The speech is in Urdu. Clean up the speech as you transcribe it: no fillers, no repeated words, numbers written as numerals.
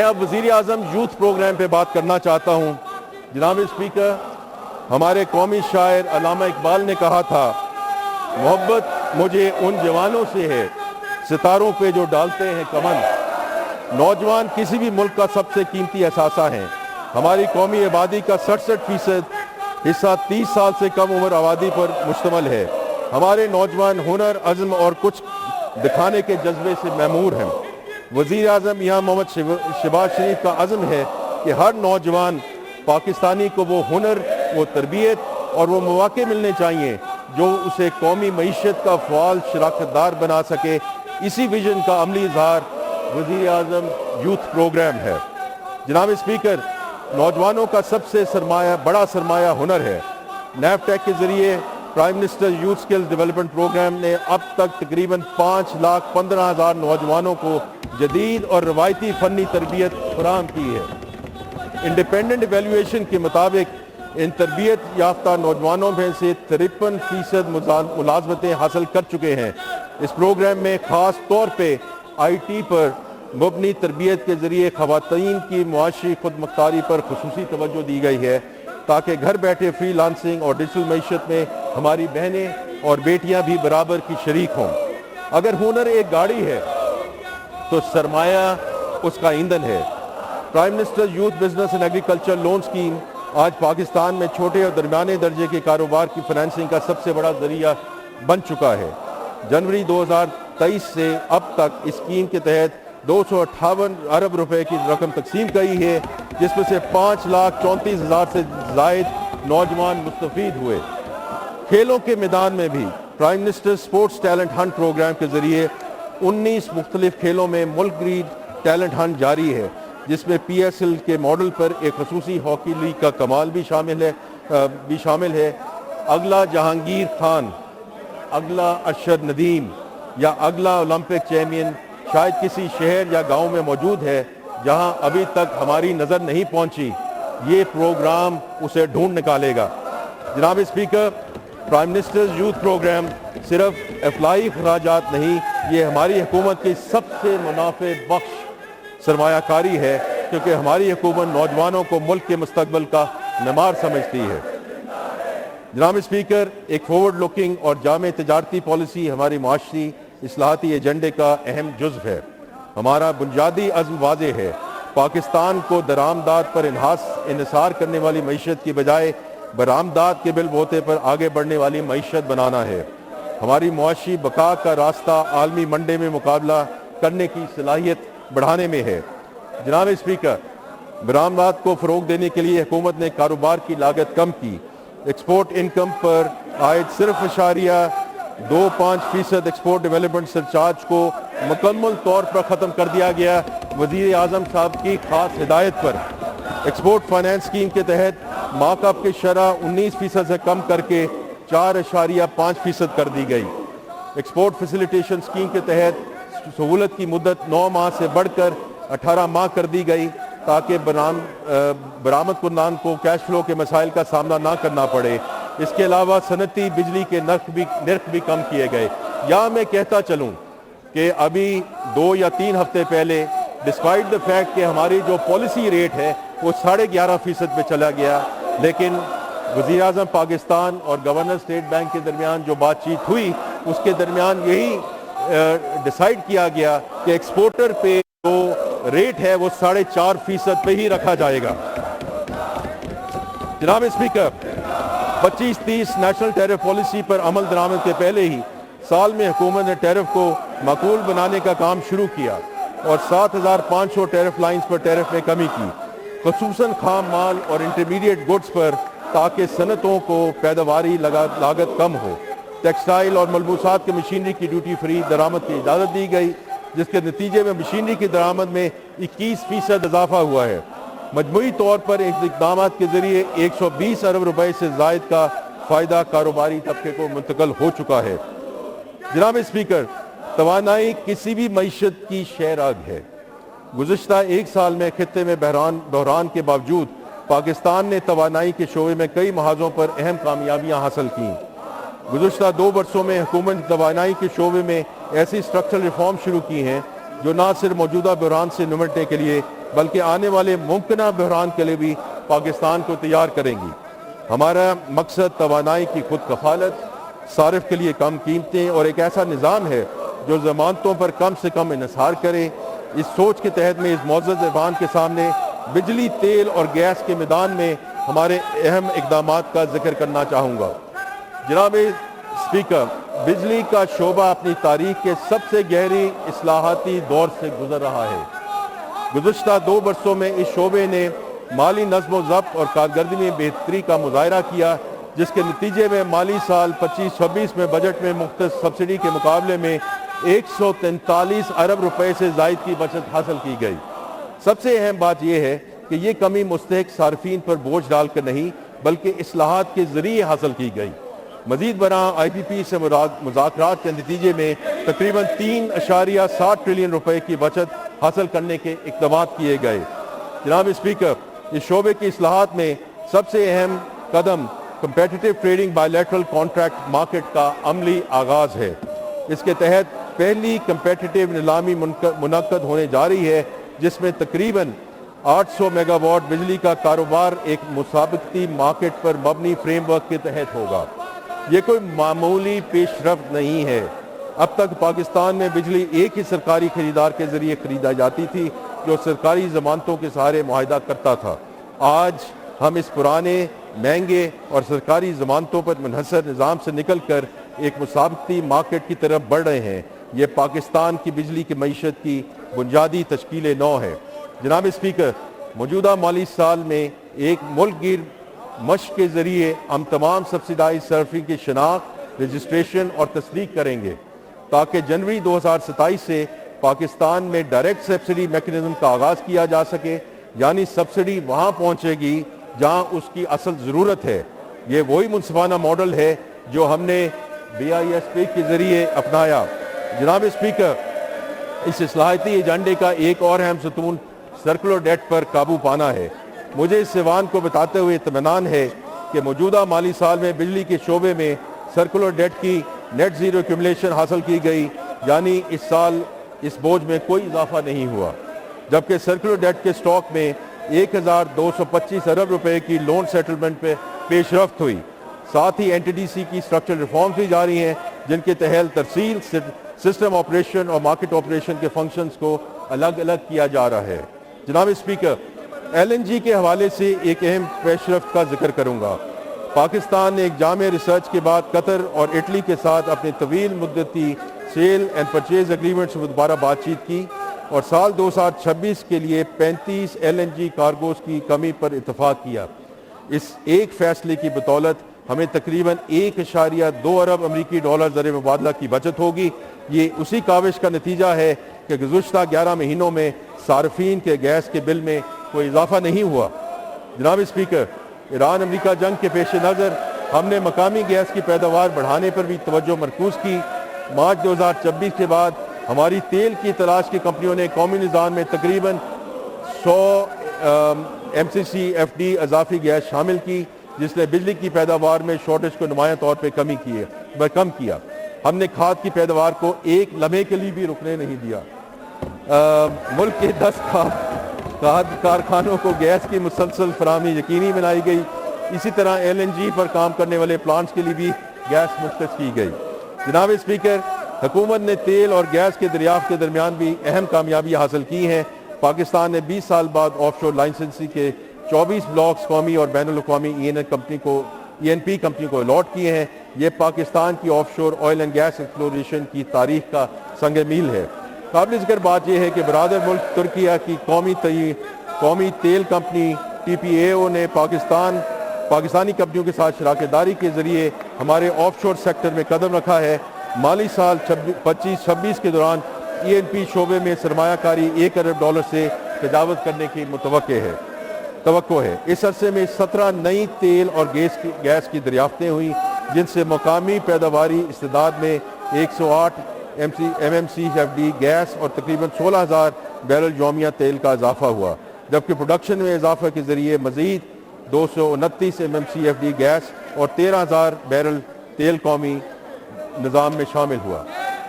اب وزیر اعظم یوتھ پروگرام پہ بات کرنا چاہتا ہوں۔ جناب اسپیکر، ہمارے قومی شاعر علامہ اقبال نے کہا تھا، محبت مجھے ان جوانوں سے ہے ستاروں پہ جو ڈالتے ہیں کمن۔ نوجوان کسی بھی ملک کا سب سے قیمتی اثاثہ ہیں۔ ہماری قومی آبادی کا 67% حصہ 30 سال سے کم عمر آبادی پر مشتمل ہے۔ ہمارے نوجوان ہنر، عزم اور کچھ دکھانے کے جذبے سے معمور ہیں۔ وزیر اعظم یہاں محمد شہباز شریف کا عزم ہے کہ ہر نوجوان پاکستانی کو وہ ہنر، وہ تربیت اور وہ مواقع ملنے چاہیے جو اسے قومی معیشت کا فعال شراکت دار بنا سکے۔ اسی ویژن کا عملی اظہار وزیر اعظم یوتھ پروگرام ہے۔ جناب اسپیکر، نوجوانوں کا سب سے بڑا سرمایہ ہنر ہے۔ نیفٹیک کے ذریعے prime minister youth skill development programme نے اب تک تقریباً 5,15,000 نوجوانوں کو جدید اور روایتی فنی تربیت فراہم کی ہے۔ انڈیپینڈنٹ ایویلیویشن کے مطابق ان تربیت یافتہ نوجوانوں میں سے 53% ملازمتیں حاصل کر چکے ہیں۔ اس پروگرام میں خاص طور پہ آئی ٹی پر مبنی تربیت کے ذریعے خواتین کی معاشی خود مختاری پر خصوصی توجہ دی گئی ہے تاکہ گھر بیٹھے فری لانسنگ اور ڈیجیٹل معیشت میں ہماری بہنیں اور بیٹیاں بھی برابر کی شریک ہوں۔ اگر ہنر ایک گاڑی ہے تو سرمایہ اس کا ایندھن ہے۔ Prime minister youth business and agriculture loan scheme آج پاکستان میں چھوٹے اور درمیانے درجے کے کاروبار کی فنانسنگ کا سب سے بڑا ذریعہ بن چکا ہے۔ جنوری 2023 سے اب تک اس اسکیم کے تحت 258 ارب روپے کی رقم تقسیم کی ہے، جس میں سے 5,34,000 سے زائد نوجوان مستفید ہوئے۔ کھیلوں کے میدان میں بھی prime minister sports talent hunt programme کے ذریعے 19 مختلف کھیلوں میں ملک گیر ٹیلنٹ ہنٹ جاری ہے، جس میں پی ایس ایل کے ماڈل پر ایک خصوصی ہاکی لیگ کا کمال بھی شامل ہے۔ اگلا جہانگیر خان، اگلا ارشد ندیم یا اگلا اولمپک چیمپئن شاید کسی شہر یا گاؤں میں موجود ہے جہاں ابھی تک ہماری نظر نہیں پہنچی۔ یہ پروگرام اسے ڈھونڈ نکالے گا۔ جناب speaker, prime minister youth programme صرف افلاحی اخراجات نہیں، یہ ہماری حکومت کی سب سے منافع بخش سرمایہ کاری ہے، کیونکہ ہماری حکومت نوجوانوں کو ملک کے مستقبل کا معمار سمجھتی ہے۔ جناب اسپیکر، ایک فارورڈ لوکنگ اور جامع تجارتی پالیسی ہماری معاشی اصلاحاتی ایجنڈے کا اہم جزو ہے۔ ہمارا بنیادی عزم واضح ہے، پاکستان کو درآمدات پر انحصار کرنے والی معیشت کی بجائے برآمدات کے بل بوتے پر آگے بڑھنے والی معیشت بنانا ہے۔ ہماری معاشی بقا کا راستہ عالمی منڈے میں مقابلہ کرنے کی صلاحیت بڑھانے میں ہے۔ جناب اسپیکر، برآمدات کو فروغ دینے کے لیے حکومت نے کاروبار کی لاگت کم کی۔ ایکسپورٹ انکم پر عائد 0.25% ایکسپورٹ ڈیولپمنٹ سرچارج کو مکمل طور پر ختم کر دیا گیا۔ وزیر اعظم صاحب کی خاص ہدایت پر ایکسپورٹ فائنانس اسکیم کے تحت مارک اپ کی شرح 19% سے کم کر کے 4.5% کر دی گئی۔ ایکسپورٹ فیسیلیٹیشن اسکیم کے تحت سہولت کی مدت 9 ماہ سے بڑھ کر 18 ماہ کر دی گئی تاکہ برآمد کنندگان کو کیش فلو کے مسائل کا سامنا نہ کرنا پڑے۔ اس کے علاوہ صنعتی بجلی کے نرخ بھی کم کیے گئے۔ یا میں کہتا چلوں کہ ابھی 2 یا 3 ہفتے پہلے ڈسپائٹ دا فیکٹ کہ ہماری جو پالیسی ریٹ ہے وہ 11.5% پہ چلا گیا، لیکن وزیر اعظم پاکستان اور گورنر اسٹیٹ بینک کے درمیان جو بات چیت ہوئی اس کے درمیان یہی ڈیسائیڈ کیا گیا کہ ایکسپورٹر پہ جو ریٹ ہے وہ 4.5% پہ ہی رکھا جائے گا۔ جناب اسپیکر، 25-30 نیشنل ٹیرف پالیسی پر عمل درآمد کے پہلے ہی سال میں حکومت نے ٹیرف کو معقول بنانے کا کام شروع کیا اور 7,500 ٹیرف لائنز پر ٹیرف میں کمی کی، خصوصاً خام مال اور انٹرمیڈیٹ گڈز پر، تاکہ صنعتوں کو پیداواری لاگت کم ہو۔ ٹیکسٹائل اور ملبوسات کے مشینری کی ڈیوٹی فری درآمد کی اجازت دی گئی، جس کے نتیجے میں مشینری کی درآمد میں 21% اضافہ ہوا ہے۔ مجموعی طور پر ان اقدامات کے ذریعے 120 ارب روپے سے زائد کا فائدہ کاروباری طبقے کو منتقل ہو چکا ہے۔ جناب اسپیکر، توانائی کسی بھی معیشت کی شہرآگ ہے۔ گزشتہ 1 سال میں خطے میں بحران کے باوجود پاکستان نے توانائی کے شعبے میں کئی محاذوں پر اہم کامیابیاں حاصل کیں۔ گزشتہ 2 برسوں میں حکومت نے توانائی کے شعبے میں ایسی اسٹرکچرل ریفارم شروع کی ہیں جو نہ صرف موجودہ بحران سے نمٹنے کے لیے بلکہ آنے والے ممکنہ بحران کے لیے بھی پاکستان کو تیار کریں گی۔ ہمارا مقصد توانائی کی خود کفالت، صارف کے لیے کم قیمتیں اور ایک ایسا نظام ہے جو ضمانتوں پر کم سے کم انحصار کرے۔ اس سوچ کے تحت میں اس معزز ایوان کے سامنے بجلی، تیل اور گیس کے میدان میں ہمارے اہم اقدامات کا ذکر کرنا چاہوں گا۔ جناب اسپیکر، بجلی کا شعبہ اپنی تاریخ کے سب سے گہری اصلاحاتی دور سے گزر رہا ہے۔ گزشتہ 2 برسوں میں اس شعبے نے مالی نظم و ضبط اور کارکردگی میں بہتری کا مظاہرہ کیا، جس کے نتیجے میں مالی سال 25-26 میں بجٹ میں مختص سبسڈی کے مقابلے میں 143 ارب روپے سے زائد کی بچت حاصل کی گئی۔ سب سے اہم بات یہ ہے کہ یہ کمی مستحق صارفین پر بوجھ ڈال کر نہیں بلکہ اصلاحات کے ذریعے حاصل کی گئی۔ مزید برآں آئی پی پی سے مذاکرات کے نتیجے میں تقریباً 3.7 ٹریلین روپے کی بچت حاصل کرنے کے اقدامات کیے گئے۔ جناب اسپیکر، اس شعبے کی اصلاحات میں سب سے اہم قدم competitive trading by lateral contract market کا عملی آغاز ہے۔ اس کے تحت پہلی کمپیٹیٹو نیلامی منعقد ہونے جا رہی ہے، جس میں تقریباً 800 میگا واٹ بجلی کا کاروبار ایک مسابقتی مارکیٹ پر مبنی فریم ورک کے تحت ہوگا۔ یہ کوئی معمولی پیش رفت نہیں ہے۔ اب تک پاکستان میں بجلی ایک ہی سرکاری خریدار کے ذریعے خریدا جاتی تھی جو سرکاری ضمانتوں کے سہارے معاہدہ کرتا تھا۔ آج ہم اس پرانے، مہنگے اور سرکاری ضمانتوں پر منحصر نظام سے نکل کر ایک مسابقتی مارکیٹ کی طرف بڑھ رہے ہیں۔ یہ پاکستان کی بجلی کی معیشت کی بنیادی تشکیل نو ہے۔ جناب اسپیکر، موجودہ مالی سال میں ایک ملک گیر مشق کے ذریعے ہم تمام سبسڈائز صارفین کی شناخت، رجسٹریشن اور تصدیق کریں گے تاکہ جنوری 2027 سے پاکستان میں ڈائریکٹ سبسڈی میکنزم کا آغاز کیا جا سکے، یعنی سبسڈی وہاں پہنچے گی جہاں اس کی اصل ضرورت ہے۔ یہ وہی منصفانہ ماڈل ہے جو ہم نے BISP کے ذریعے اپنایا۔ جناب اسپیکر، اس اصلاحاتی ایجنڈے کا ایک اور اہم ستون سرکولر ڈیٹ پر قابو پانا ہے۔ مجھے اس ایوان کو بتاتے ہوئے اطمینان ہے کہ موجودہ مالی سال میں بجلی کے شعبے میں سرکولر ڈیٹ کی نیٹ زیرو ایکیومولیشن حاصل کی گئی، یعنی اس سال اس بوجھ میں کوئی اضافہ نہیں ہوا، جبکہ سرکولر ڈیٹ کے سٹاک میں 1225 ارب روپے کی لون سیٹلمنٹ پہ پیش رفت ہوئی۔ ساتھ ہی NTDC کی اسٹرکچرل ریفارمز بھی جاری ہیں، جن کے تحت ترسیل، سسٹم آپریشن اور مارکیٹ آپریشن کے فنکشنز کو الگ الگ کیا جا رہا ہے۔ جناب اسپیکر، LNG کے حوالے سے ایک اہم پیش رفت کا ذکر کروں گا۔ پاکستان نے ایک جامع ریسرچ کے بعد قطر اور اٹلی کے ساتھ اپنی طویل مدتی سیل اینڈ پرچیز ایگریمنٹ سے دوبارہ بات چیت کی اور سال 2026 کے لیے 35 LNG کارگوز کی کمی پر اتفاق کیا۔ اس ایک فیصلے کی بدولت ہمیں تقریباً 1.2 ارب امریکی ڈالر زر مبادلہ کی بچت ہوگی۔ یہ اسی کاوش کا نتیجہ ہے کہ گزشتہ 11 مہینوں میں صارفین کے گیس کے بل میں کوئی اضافہ نہیں ہوا۔ جناب اسپیکر، ایران امریکہ جنگ کے پیش نظر ہم نے مقامی گیس کی پیداوار بڑھانے پر بھی توجہ مرکوز کی۔ مارچ 2026 کے بعد ہماری تیل کی تلاش کی کمپنیوں نے قومی نظام میں تقریباً 100 MCC/FD اضافی گیس شامل کی، جس نے بجلی کی پیداوار میں شارٹیج کو نمایاں طور پہ کم کیا۔ ہم نے کھاد کی پیداوار کو ایک لمحے کے لیے بھی رکنے نہیں دیا۔ ملک کے 10 کھاد کارخانوں کو گیس کی مسلسل فراہمی یقینی بنائی گئی۔ اسی طرح LNG پر کام کرنے والے پلانٹس کے لیے بھی گیس مختص کی گئی۔ جناب اسپیکر، حکومت نے تیل اور گیس کے دریافت کے درمیان بھی اہم کامیابی حاصل کی ہیں۔ پاکستان نے 20 سال بعد آف شور لائسنسی کے 24 بلاکس قومی اور بین الاقوامی ENP کمپنی کو الاٹ کیے ہیں۔ یہ پاکستان کی آف شور آئل اینڈ گیس ایکسپلوریشن کی تاریخ کا سنگ میل ہے۔ قابل ذکر بات یہ ہے کہ برادر ملک ترکیہ کی قومی تیل کمپنی TPAO نے پاکستانی کمپنیوں کے ساتھ شراکت داری کے ذریعے ہمارے آف شور سیکٹر میں قدم رکھا ہے۔ مالی سال 25-26 کے دوران ENP شعبے میں سرمایہ کاری 1 ارب ڈالر سے تجاوز کرنے کی توقع ہے۔ اس عرصے میں 17 نئی تیل اور گیس کی دریافتیں ہوئیں، جن سے مقامی پیداواری استعداد میں 108 MMCFD گیس اور تقریباً 16,000 بیرل یومیہ تیل کا اضافہ ہوا، جبکہ پروڈکشن میں اضافہ کے ذریعے مزید 229 MMCFD گیس اور 13,000 بیرل تیل قومی نظام میں شامل ہوا۔